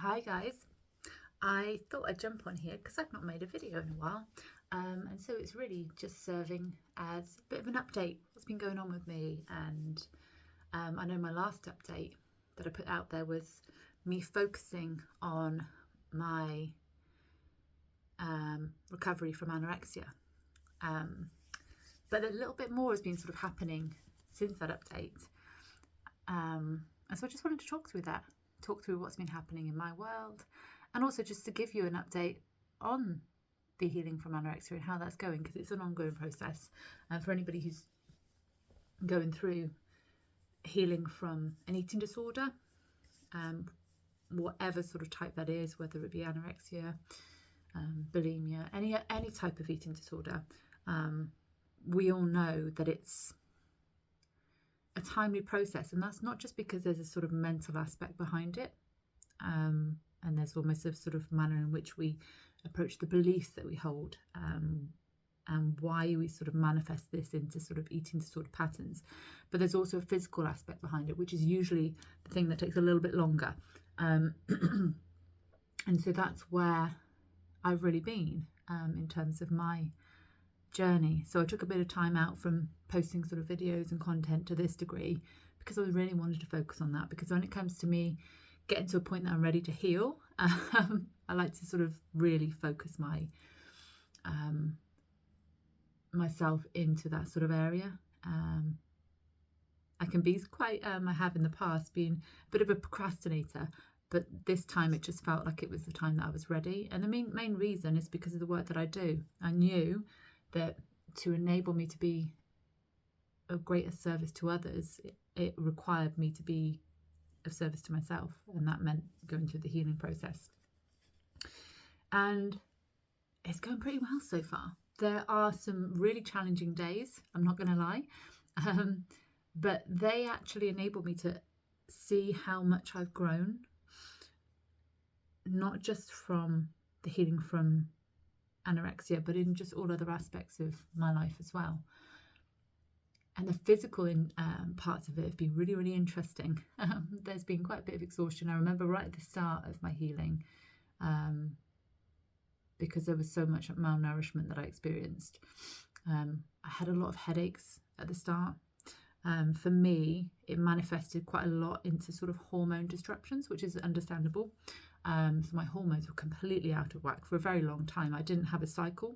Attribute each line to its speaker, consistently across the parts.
Speaker 1: Hi guys, I thought I'd jump on here because I've not made a video in a while, and so it's really just serving as a bit of an update what's been going on with me. And I know my last update that I put out there was me focusing on my recovery from anorexia, but a little bit more has been sort of happening since that update, and so I just wanted to talk through what's been happening in my world, and also just to give you an update on the healing from anorexia and how that's going, because it's an ongoing process. And for anybody who's going through healing from an eating disorder, whatever sort of type that is, whether it be anorexia, bulimia, any type of eating disorder, we all know that it's a timely process, and that's not just because there's a sort of mental aspect behind it, and there's almost a sort of manner in which we approach the beliefs that we hold, and why we sort of manifest this into sort of eating disorder patterns. But there's also a physical aspect behind it, which is usually the thing that takes a little bit longer, and so that's where I've really been in terms of my journey. So I took a bit of time out from posting sort of videos and content to this degree, because I really wanted to focus on that, because when it comes to me getting to a point that I'm ready to heal, I like to sort of really focus myself into that sort of area. I can be quite, I have in the past been a bit of a procrastinator, but this time it just felt like it was the time that I was ready. And the main reason is because of the work that I do. I knew that to enable me to be of greater service to others, it required me to be of service to myself, and that meant going through the healing process. And it's going pretty well so far. There are some really challenging days, I'm not going to lie, but they actually enable me to see how much I've grown, not just from the healing from anorexia, but in just all other aspects of my life as well. And the physical parts of it have been really, really interesting. There's been quite a bit of exhaustion. I remember right at the start of my healing, because there was so much malnourishment that I experienced. I had a lot of headaches at the start. For me, it manifested quite a lot into sort of hormone disruptions, which is understandable. So my hormones were completely out of whack for a very long time. I didn't have a cycle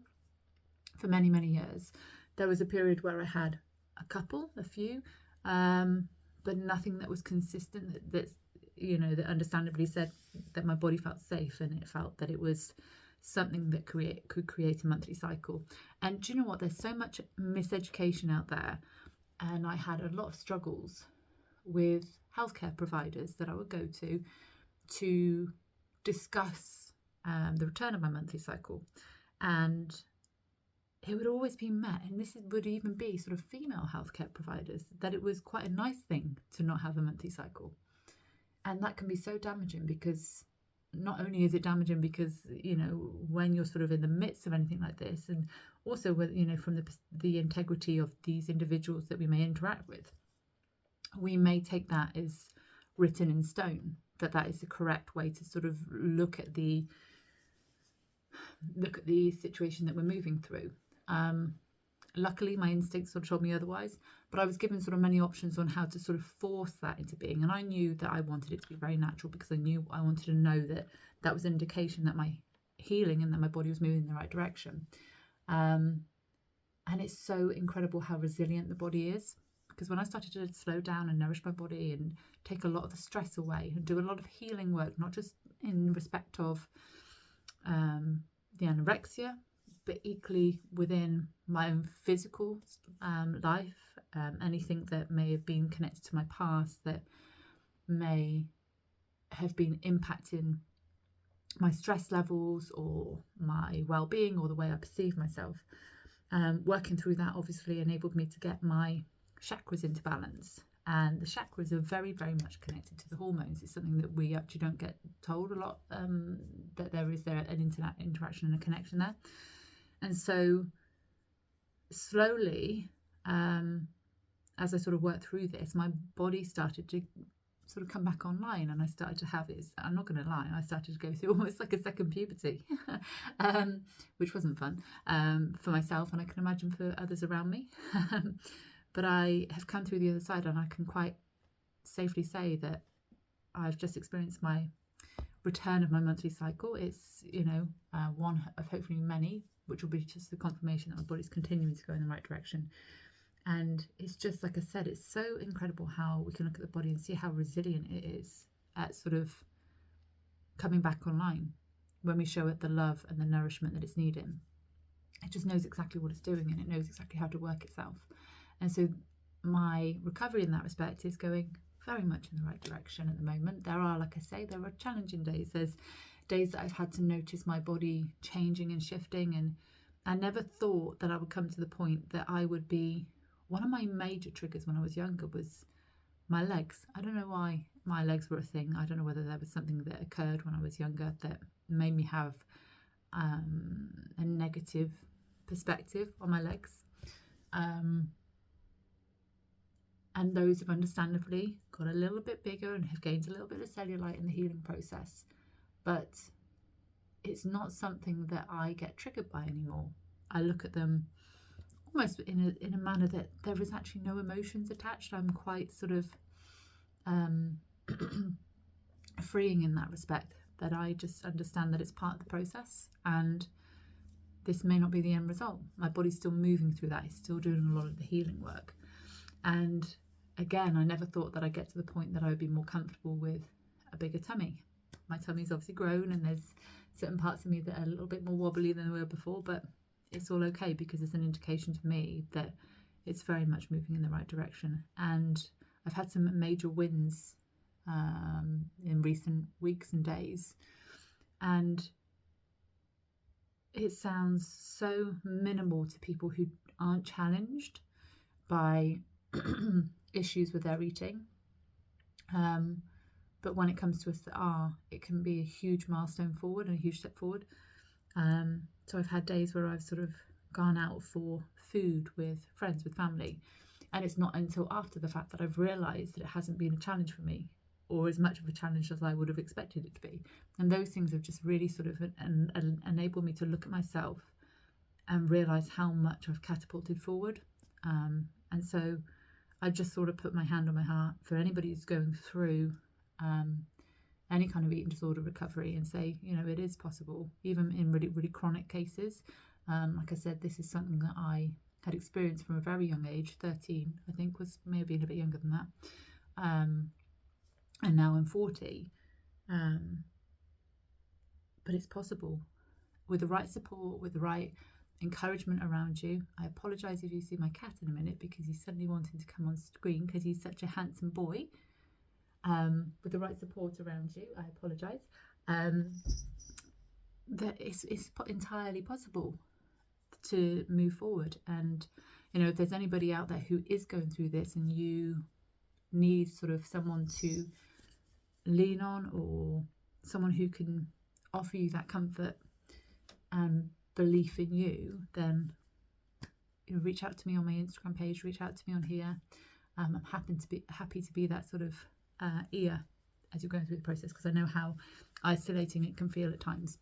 Speaker 1: for many, many years. There was a period where I had a few, but nothing that was consistent, that understandably said that my body felt safe, and it felt that it was something that could create a monthly cycle. And do you know what? There's so much miseducation out there, and I had a lot of struggles with healthcare providers that I would go to discuss the return of my monthly cycle, and it would always be met, and this would even be sort of female healthcare providers, that it was quite a nice thing to not have a monthly cycle. And that can be so damaging, because not only is it damaging because, when you're sort of in the midst of anything like this, and also with, from the integrity of these individuals that we may interact with, we may take that as written in stone, that is the correct way to sort of look at the situation that we're moving through. Luckily, my instincts sort of told me otherwise, but I was given sort of many options on how to sort of force that into being, and I knew that I wanted it to be very natural, because I knew I wanted to know that was an indication that my healing and that my body was moving in the right direction. And it's so incredible how resilient the body is, because when I started to slow down and nourish my body and take a lot of the stress away and do a lot of healing work, not just in respect of the anorexia, but equally within my own physical life, anything that may have been connected to my past that may have been impacting my stress levels or my well-being or the way I perceive myself. Working through that obviously enabled me to get my chakras into balance, and the chakras are very, very much connected to the hormones. It's something that we actually don't get told a lot, that there is an interaction and a connection there. And so slowly, as I sort of worked through this, my body started to sort of come back online, and I started to have it. I'm not going to lie, I started to go through almost like a second puberty, which wasn't fun for myself, and I can imagine for others around me. But I have come through the other side, and I can quite safely say that I've just experienced my return of my monthly cycle. It's, one of hopefully many, which will be just the confirmation that my body's continuing to go in the right direction. And it's just, like I said, it's so incredible how we can look at the body and see how resilient it is at sort of coming back online when we show it the love and the nourishment that it's needing. It just knows exactly what it's doing, and it knows exactly how to work itself. And so my recovery in that respect is going very much in the right direction at the moment. There are, like I say, there are challenging days. There's days that I've had to notice my body changing and shifting, and I never thought that I would come to the point that I would be. One of my major triggers when I was younger was my legs. I don't know why my legs were a thing. I don't know whether there was something that occurred when I was younger that made me have a negative perspective on my legs. And those have understandably got a little bit bigger and have gained a little bit of cellulite in the healing process. But it's not something that I get triggered by anymore. I look at them almost in a manner that there is actually no emotions attached. I'm quite sort of freeing in that respect, that I just understand that it's part of the process, and this may not be the end result. My body's still moving through that. It's still doing a lot of the healing work. And again, I never thought that I'd get to the point that I would be more comfortable with a bigger tummy. My tummy's obviously grown, and there's certain parts of me that are a little bit more wobbly than they were before, but it's all okay, because it's an indication to me that it's very much moving in the right direction. And I've had some major wins in recent weeks and days, and it sounds so minimal to people who aren't challenged by issues with their eating. But when it comes to us that are, it can be a huge milestone forward and a huge step forward. So I've had days where I've sort of gone out for food with friends, with family, and it's not until after the fact that I've realised that it hasn't been a challenge for me, or as much of a challenge as I would have expected it to be. And those things have just really sort of enabled me to look at myself and realise how much I've catapulted forward. And so I just sort of put my hand on my heart for anybody who's going through any kind of eating disorder recovery, and say, it is possible, even in really, really chronic cases. Like I said, this is something that I had experienced from a very young age. 13, I think, was maybe a bit younger than that. And now I'm 40. But it's possible with the right support, with the right encouragement around you. I apologise if you see my cat in a minute, because he's suddenly wanting to come on screen because he's such a handsome boy. With the right support around you, I apologise. That it's entirely possible to move forward. And if there's anybody out there who is going through this, and you need sort of someone to lean on, or someone who can offer you that comfort and belief in you, then reach out to me on my Instagram page, reach out to me on here. I'm happy to be that sort of ear as you're going through the process, because I know how isolating it can feel at times.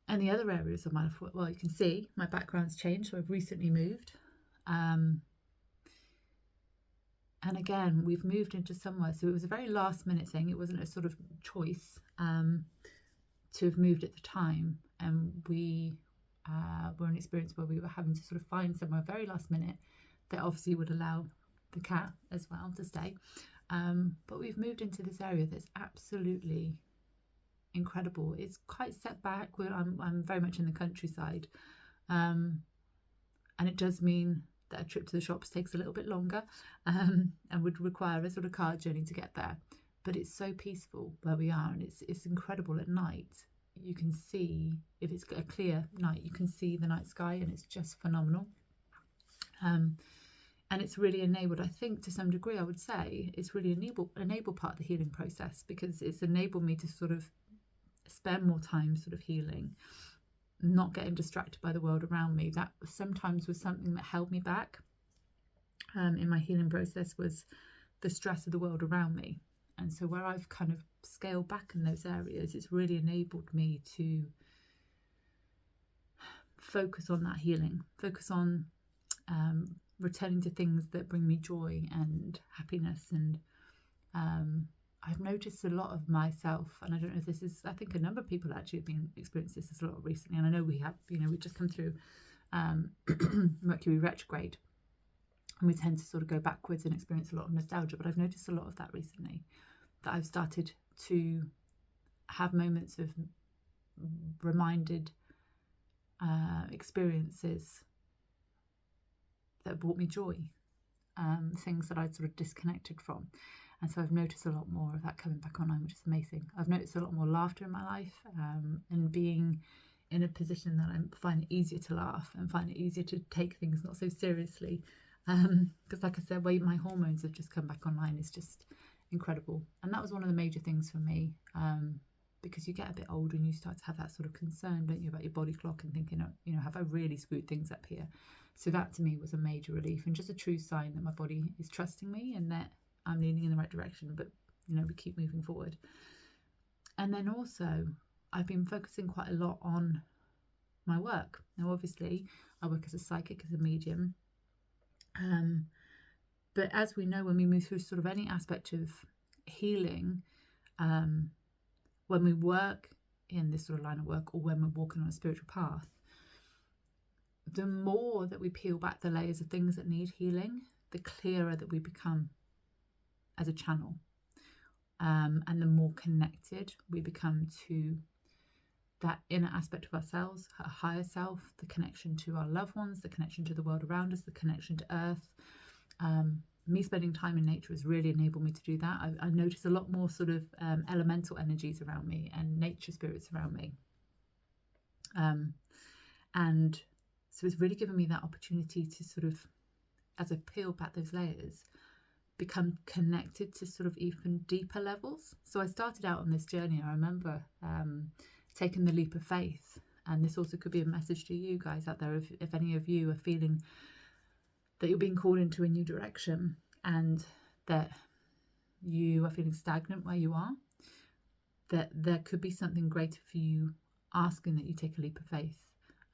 Speaker 1: And the other areas of my life, well, you can see my background's changed, so I've recently moved. And again, we've moved into somewhere, so it was a very last minute thing. It wasn't a sort of choice to have moved at the time, and we were in an experience where we were having to sort of find somewhere very last minute that obviously would allow the cat as well to stay. But we've moved into this area that's absolutely incredible. It's quite set back. I'm very much in the countryside, and it does mean that a trip to the shops takes a little bit longer, and would require a sort of car journey to get there. But it's so peaceful where we are, and it's incredible at night. You can see, if it's a clear night, you can see the night sky, and it's just phenomenal. And it's really enabled, I think, to some degree, I would say, it's really enabled part of the healing process, because it's enabled me to sort of spend more time sort of healing, not getting distracted by the world around me. That sometimes was something that held me back in my healing process, was the stress of the world around me. And so where I've kind of scaled back in those areas, it's really enabled me to focus on that healing, focus on returning to things that bring me joy and happiness. And I've noticed a lot of myself, and I don't know if this is, I think a number of people actually have been experiencing this a lot recently, and I know we have, we've just come through Mercury retrograde, and we tend to sort of go backwards and experience a lot of nostalgia, but I've noticed a lot of that recently, that I've started to have moments of reminded experiences that brought me joy, things that I'd sort of disconnected from. And so I've noticed a lot more of that coming back online, which is amazing. I've noticed a lot more laughter in my life, and being in a position that I find it easier to laugh and find it easier to take things not so seriously. Because like I said, my hormones have just come back online is just incredible. And that was one of the major things for me, because you get a bit older and you start to have that sort of concern, don't you, about your body clock and thinking, have I really screwed things up here? So that to me was a major relief and just a true sign that my body is trusting me and that I'm leaning in the right direction, but we keep moving forward. And then also I've been focusing quite a lot on my work. Now obviously I work as a psychic, as a medium, but as we know, when we move through sort of any aspect of healing, when we work in this sort of line of work, or when we're walking on a spiritual path, the more that we peel back the layers of things that need healing, the clearer that we become as a channel, and the more connected we become to that inner aspect of ourselves, our higher self, the connection to our loved ones, the connection to the world around us, the connection to earth. Me spending time in nature has really enabled me to do that. I notice a lot more sort of elemental energies around me and nature spirits around me. And so it's really given me that opportunity to sort of, as I peel back those layers, become connected to sort of even deeper levels. So I started out on this journey. I remember taking the leap of faith. And this also could be a message to you guys out there, if any of you are feeling that you're being called into a new direction and that you are feeling stagnant where you are, that there could be something greater for you asking that you take a leap of faith.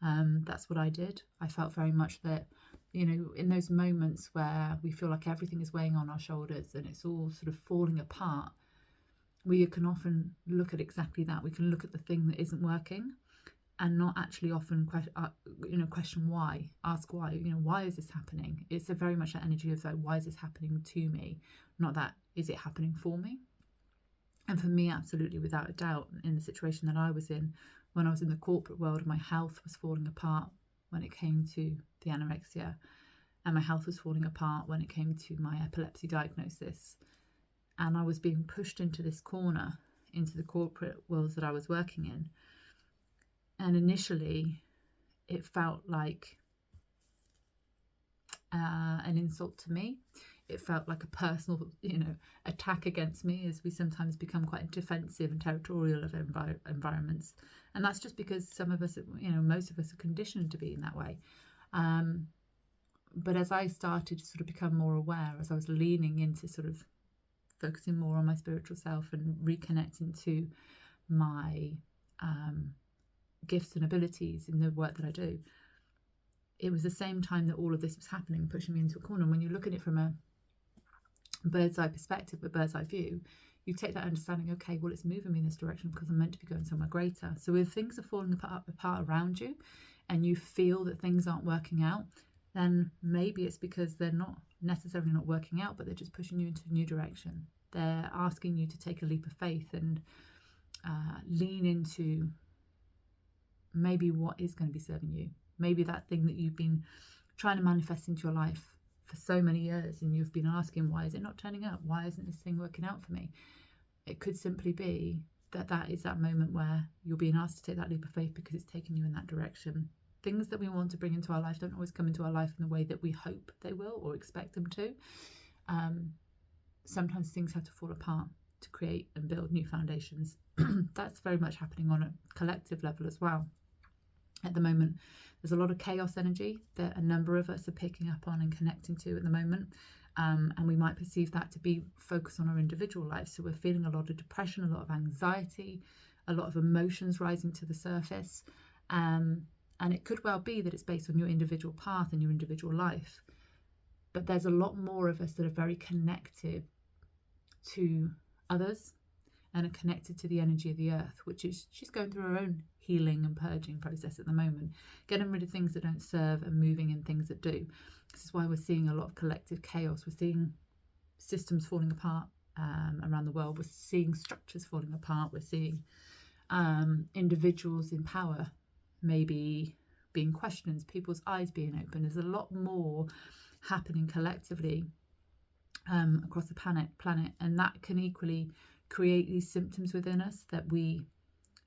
Speaker 1: That's what I did. I felt very much that, in those moments where we feel like everything is weighing on our shoulders and it's all sort of falling apart, we can often look at exactly that. We can look at the thing that isn't working and not actually often question why, ask why, why is this happening? It's a very much that energy of like, why is this happening to me? Not that, is it happening for me? And for me, absolutely, without a doubt, in the situation that I was in, when I was in the corporate world, my health was falling apart when it came to the anorexia, and my health was falling apart when it came to my epilepsy diagnosis. And I was being pushed into this corner, into the corporate worlds that I was working in. And initially, it felt like an insult to me. It felt like a personal, attack against me, as we sometimes become quite defensive and territorial of environments. And that's just because some of us, most of us are conditioned to be in that way. But as I started to sort of become more aware, as I was leaning into sort of focusing more on my spiritual self and reconnecting to my gifts and abilities in the work that I do, it was the same time that all of this was happening, pushing me into a corner. And when you look at it from a bird's eye perspective, a bird's eye view, you take that understanding, okay, well, it's moving me in this direction because I'm meant to be going somewhere greater. So if things are falling apart around you and you feel that things aren't working out, then maybe it's because they're not necessarily not working out, but they're just pushing you into a new direction. They're asking you to take a leap of faith and lean into maybe what is going to be serving you. Maybe that thing that you've been trying to manifest into your life for so many years, and you've been asking, why is it not turning up? Why isn't this thing working out for me? It could simply be that is that moment where you're being asked to take that leap of faith because it's taking you in that direction. Things that we want to bring into our life don't always come into our life in the way that we hope they will or expect them to. Sometimes things have to fall apart to create and build new foundations. That's very much happening on a collective level as well. At the moment, there's a lot of chaos energy that a number of us are picking up on and connecting to at the moment. And we might perceive that to be focused on our individual lives. So we're feeling a lot of depression, a lot of anxiety, a lot of emotions rising to the surface. And it could well be that it's based on your individual path and your individual life. But there's a lot more of us that are very connected to others and are connected to the energy of the earth, which is, she's going through her own healing and purging process at the moment, getting rid of things that don't serve and moving in things that do. This is why we're seeing a lot of collective chaos. We're seeing systems falling apart around the world. We're seeing structures falling apart. We're seeing individuals in power maybe being questioned, people's eyes being open. There's a lot more happening collectively across the planet, and that can equally create these symptoms within us that we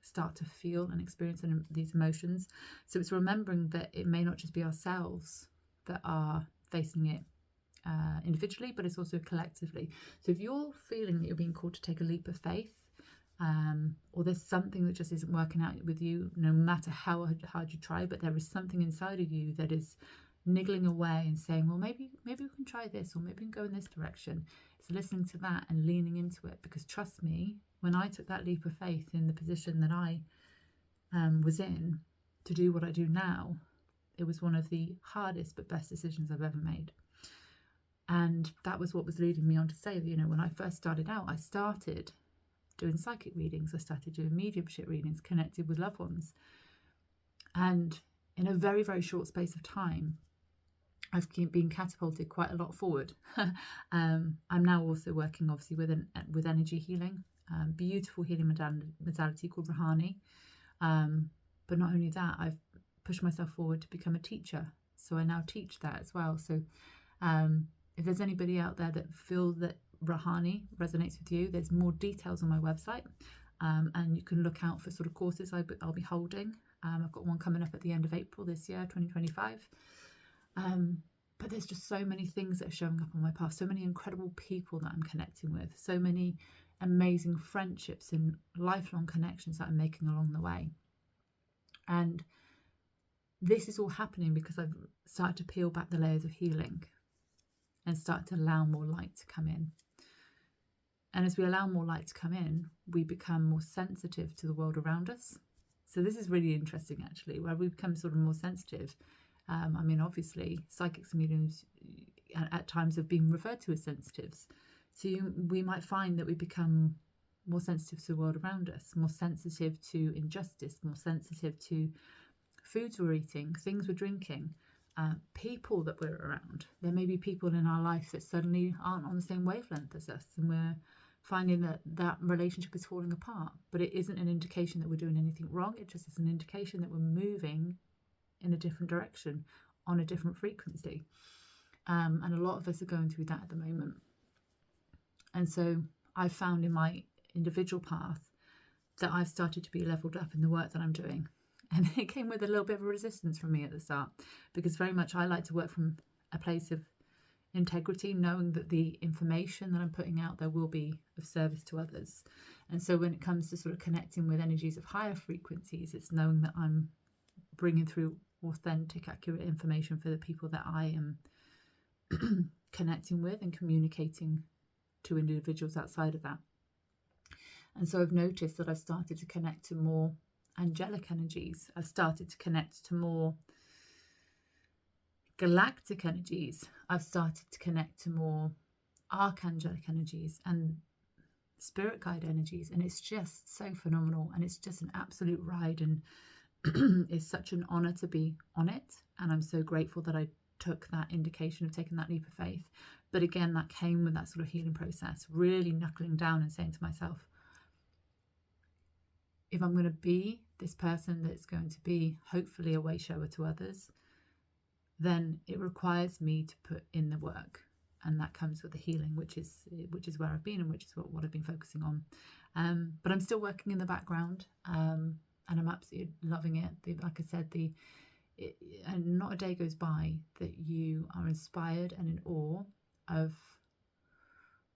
Speaker 1: start to feel and experience these emotions. So it's remembering that it may not just be ourselves that are facing it individually, but it's also collectively. So if you're feeling that you're being called to take a leap of faith, or there's something that just isn't working out with you, no matter how hard you try, but there is something inside of you that is niggling away and saying, well, maybe we can try this, or maybe we can go in this direction. It's listening to that and leaning into it, because trust me, when I took that leap of faith in the position that I was in to do what I do now, it was one of the hardest but best decisions I've ever made. And that was what was leading me on to say that, you know, when I first started out, I started doing psychic readings, I started doing mediumship readings, connected with loved ones. And in a very, very short space of time, I've been catapulted quite a lot forward. I'm now also working, obviously, with energy healing, beautiful healing modality called Rahani. But not only that, I've pushed myself forward to become a teacher. So I now teach that as well. So if there's anybody out there that feels that Rahani resonates with you, there's more details on my website. And you can look out for sort of courses I'll be holding. I've got one coming up at the end of April this year, 2025. But there's just so many things that are showing up on my path, so many incredible people that I'm connecting with, so many amazing friendships and lifelong connections that I'm making along the way. And this is all happening because I've started to peel back the layers of healing and start to allow more light to come in. And as we allow more light to come in, we become more sensitive to the world around us. So this is really interesting, actually, where we become sort of more sensitive. I mean, obviously, psychics and mediums at times have been referred to as sensitives. So we might find that we become more sensitive to the world around us, more sensitive to injustice, more sensitive to foods we're eating, things we're drinking, people that we're around. There may be people in our life that suddenly aren't on the same wavelength as us, and we're finding that relationship is falling apart. But it isn't an indication that we're doing anything wrong. It just is an indication that we're moving in a different direction, on a different frequency. And a lot of us are going through that at the moment. And so I've found in my individual path that I've started to be leveled up in the work that I'm doing. And it came with a little bit of a resistance from me at the start, because very much I like to work from a place of integrity, knowing that the information that I'm putting out there will be of service to others. And so when it comes to sort of connecting with energies of higher frequencies, it's knowing that I'm bringing through authentic, accurate information for the people that I am connecting with and communicating to individuals outside of that. And so I've noticed that I've started to connect to more angelic energies. I've started to connect to more galactic energies. I've started to connect to more archangelic energies and spirit guide energies. And it's just so phenomenal. And it's just an absolute ride. And it's such an honor to be on it. And I'm so grateful that I took that indication of taking that leap of faith. But again, that came with that sort of healing process, really knuckling down and saying to myself, if I'm going to be this person that's going to be hopefully a way shower to others, then it requires me to put in the work. And that comes with the healing, which is where I've been and which is what I've been focusing on. But I'm still working in the background, and I'm absolutely loving it. Like I said, and not a day goes by that you are inspired and in awe of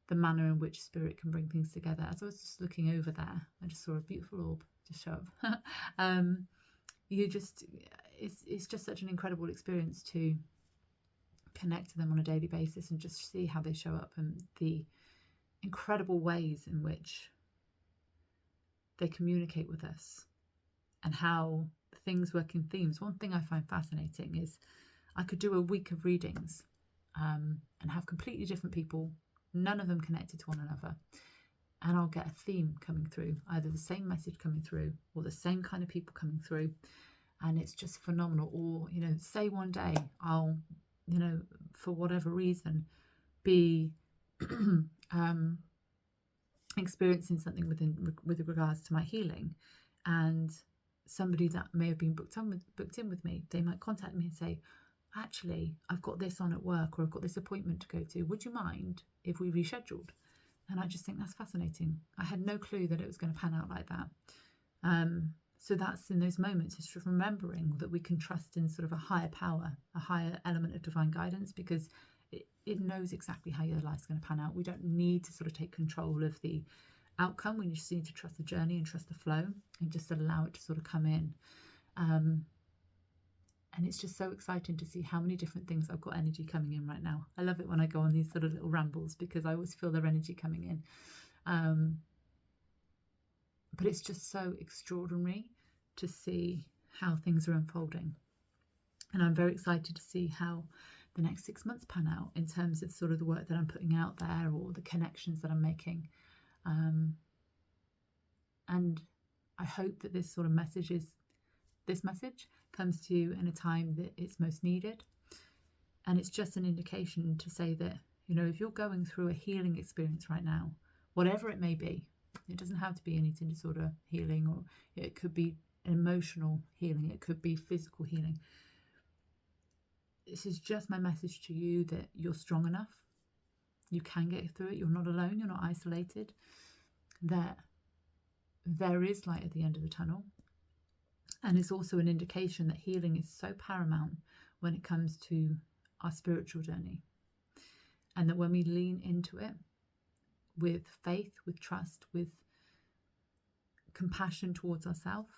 Speaker 1: the manner in which spirit can bring things together. As I was just looking over there, I just saw a beautiful orb just show up. It's just such an incredible experience to connect to them on a daily basis and just see how they show up and the incredible ways in which they communicate with us and how things work in themes. One thing I find fascinating is I could do a week of readings and have completely different people, none of them connected to one another, and I'll get a theme coming through, either the same message coming through or the same kind of people coming through, and it's just phenomenal. Or, you know, say one day I'll, you know, for whatever reason, be experiencing something with regards to my healing, and somebody that may have been booked in with me, they might contact me and say, actually, I've got this on at work, or I've got this appointment to go to. Would you mind if we rescheduled? And I just think that's fascinating. I had no clue that it was going to pan out like that. So that's in those moments, it's just remembering that we can trust in sort of a higher power, a higher element of divine guidance, because it knows exactly how your life's going to pan out. We don't need to sort of take control of the outcome. We just need to trust the journey and trust the flow and just allow it to sort of come in. And it's just so exciting to see how many different things I've got energy coming in right now. I love it when I go on these sort of little rambles because I always feel their energy coming in. But it's just so extraordinary to see how things are unfolding. And I'm very excited to see how the next 6 months pan out in terms of sort of the work that I'm putting out there or the connections that I'm making. And I hope that this sort of message comes to you in a time that it's most needed. And it's just an indication to say that, you know, if you're going through a healing experience right now, whatever it may be, it doesn't have to be an eating disorder healing, or it could be emotional healing, it could be physical healing. This is just my message to you that you're strong enough. You can get through it. You're not alone. You're not isolated. That there is light at the end of the tunnel. And it's also an indication that healing is so paramount when it comes to our spiritual journey. And that when we lean into it with faith, with trust, with compassion towards ourselves,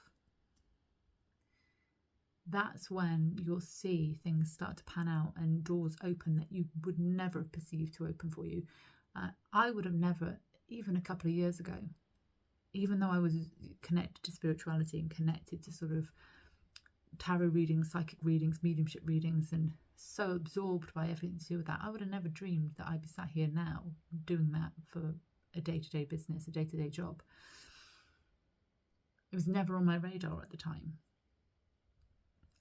Speaker 1: that's when you'll see things start to pan out and doors open that you would never have perceived to open for you. I would have never, even a couple of years ago, even though I was connected to spirituality and connected to sort of tarot readings, psychic readings, mediumship readings, and so absorbed by everything to do with that, I would have never dreamed that I'd be sat here now doing that for a day-to-day business, a day-to-day job. It was never on my radar at the time.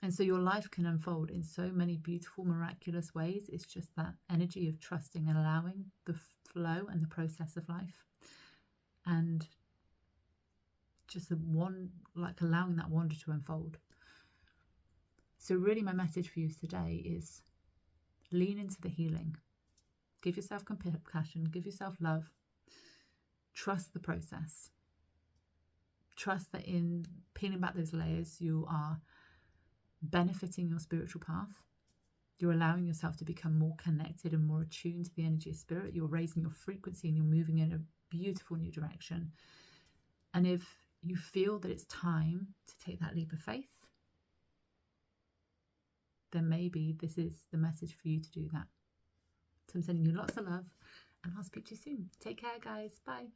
Speaker 1: And so your life can unfold in so many beautiful, miraculous ways. It's just that energy of trusting and allowing the flow and the process of life. And just allowing that wonder to unfold. So really my message for you today is lean into the healing. Give yourself compassion, give yourself love. Trust the process. Trust that in peeling back those layers, you are benefiting your spiritual path. You're allowing yourself to become more connected and more attuned to the energy of spirit. You're raising your frequency and you're moving in a beautiful new direction. And if you feel that it's time to take that leap of faith, then maybe this is the message for you to do that. So I'm sending you lots of love, and I'll speak to you soon. Take care, guys. Bye.